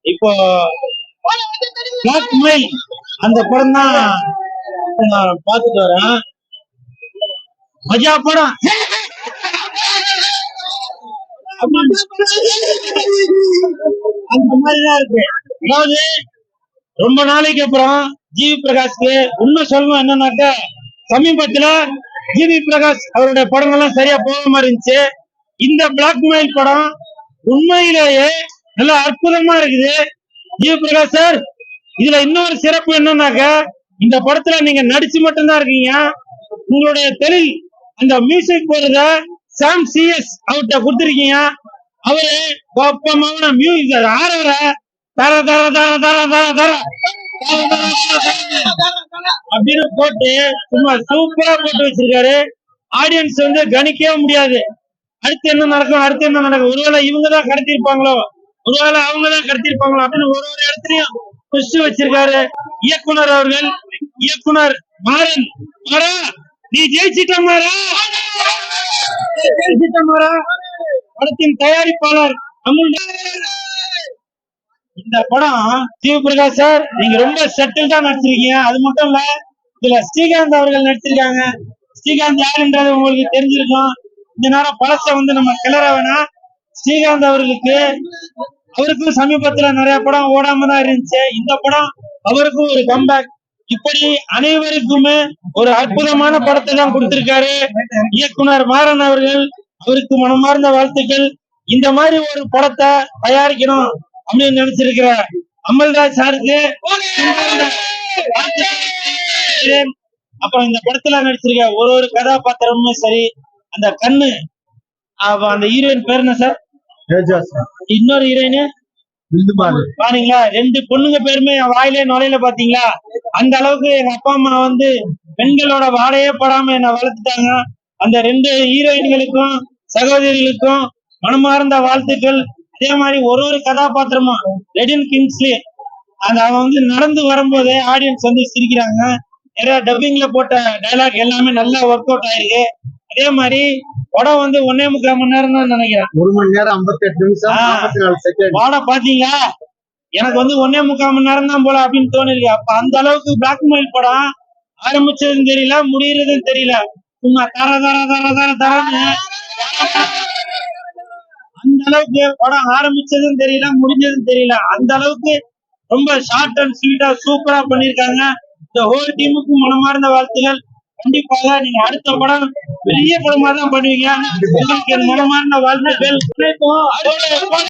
இப்போ black mail அந்த படம் தான் நான் பார்த்துட்டு வரேன். மஜா படம் அந்த மாதிரிதான் இருக்கு. அதாவது ரொம்ப நாளைக்கு அப்புறம் ஜிவி பிரகாஷ்க்கு உண்மை சொல்லணும் என்னன்னாக்க, சமீபத்துல ஜிவி பிரகாஷ் அவருடைய படங்கள்லாம் சரியா போகாம இருந்துச்சு. இந்த பிளாக்மெயில் படம் உண்மையிலேயே நல்ல அற்புதமா இருக்குது. ஜிவி பிரகாஷ் சார், இதுல இன்னொரு சிறப்பு என்னன்னாக்க, இந்த படத்துல நீங்க நடிச்சு மட்டும்தான் இருக்கீங்க. உங்களுடைய தொழில் அந்த மியூசிக் போடுறத சாம் சிஎஸ் அவர்கிட்ட கொடுத்துருக்கீங்க. அவரு கோப்பமான மியூசிக் ஆடுற தர தர தர தர தர தர அப்படின்னு போட்டு சும்மா சூப்பரா போட்டு வச்சிருக்காரு. ஆடியன்ஸ் வந்து கணிக்கவே முடியாது. அடுத்து என்ன நடக்கும், அடுத்து என்ன நடக்கும், ஒருவேளை இவங்கதான் கடத்திருப்பாங்களோ, ஒருவேளை அவங்கதான் கடத்திருப்பாங்களோ அப்படின்னு ஒரு ஒரு இடத்துலயும் புஷ் வச்சிருக்காரு இயக்குனர் அவர்கள். இயக்குனர் மாறன், மாறா நீ ஜெயிச்சிட்ட மாறா, ஜெயிச்சிட்ட மாறா. படத்தின் தயாரிப்பாளர் அமுல். இந்த படம் ஜிவி பிரகாஷ் சார், நீங்க ரொம்ப செட்டில் தான் நடிச்சிருக்கீங்க. அது மட்டும் இல்ல, இதுல ஸ்ரீகாந்த் அவர்கள் நடிச்சிருக்காங்க. ஸ்ரீகாந்த் யாருன்றது உங்களுக்கு தெரிஞ்சிருக்கும். இந்த நேரம் பழச வந்து நம்ம கிளற வேணாம். ஸ்ரீகாந்த் அவருக்கும் சமீபத்துல நிறைய படம் ஓடாம தான் இருந்துச்சு. இந்த படம் அவருக்கும் ஒரு கம்பேக். இப்படி அனைவருக்குமே ஒரு அற்புதமான படத்தை தான் கொடுத்திருக்காரு இயக்குனர் மாறன் அவர்கள். அவருக்கு மனமார்ந்த வாழ்த்துக்கள். இந்த மாதிரி ஒரு படத்தை தயாரிக்கணும் அப்படின்னு நினைச்சிருக்கிற அமல்ராஜ் சாருக்கு அப்புறம் இந்த படத்துல நடிச்சிருக்க ஒரு ஒரு கதாபாத்திரமும் சரி, அந்த கண்ணு அந்த ஹீரோயின் பேர் என்ன சார்? இன்னொரு ஹீரோயின் பாருங்களா, ரெண்டு பொண்ணுங்க பேருமே என் வாயிலே நுழையில பாத்தீங்களா? அந்த அளவுக்கு எங்க அப்பா அம்மா வந்து பெண்களோட வாடையே படாம என்ன வளர்த்துட்டாங்க. அந்த ரெண்டு ஹீரோயின்களுக்கும் சகோதரிகளுக்கும் மனமார்ந்த வாழ்த்துக்கள். அதே மாதிரி ஒரு ஒரு கதாபாத்திரமும் ரெடின் கிங்ஸ்லி அந்த அவன் வந்து நடந்து வரும்போதே ஆடியன்ஸ் வந்து சிரிக்கிறாங்க. நிறைய டப்பிங்ல போட்ட டைலாக் எல்லாமே நல்லா ஒர்க் அவுட் ஆயிருக்கு. அதே மாதிரி படம் வந்து 1.25 மணி நேரம் தான் நினைக்கிறேன். 1 மணி நேரம் 58 நிமிஷம் 44 செகண்ட். படம் பாத்தீங்களா? எனக்கு வந்து 1.25 மணி நேரம் தான் போல அப்படின்னு தோணிருக்கு. அப்ப அந்த அளவுக்கு பிளாக்மெயில் படம் ஆரம்பிச்சதுன்னு தெரியல, முடியறதுன்னு தெரியல. சும்மா தர தர தர தர தரன்னு அந்த அளவுக்கு படம் ஆரம்பிச்சதும் தெரியல, முடிஞ்சதும் தெரியல. அந்த அளவுக்கு ரொம்ப ஷார்ட் அண்ட் ஸ்வீட்டா சூப்பரா பண்ணிருக்காங்க. இந்த ஹோல் டீமுக்கு மனமார்ந்த வாழ்த்துகள். கண்டிப்பாக நீங்க அடுத்த படம் பெரிய படமா தான் பண்ணுவீங்க. உங்களுக்கு மனமார்ந்த வாழ்த்துக்கள்.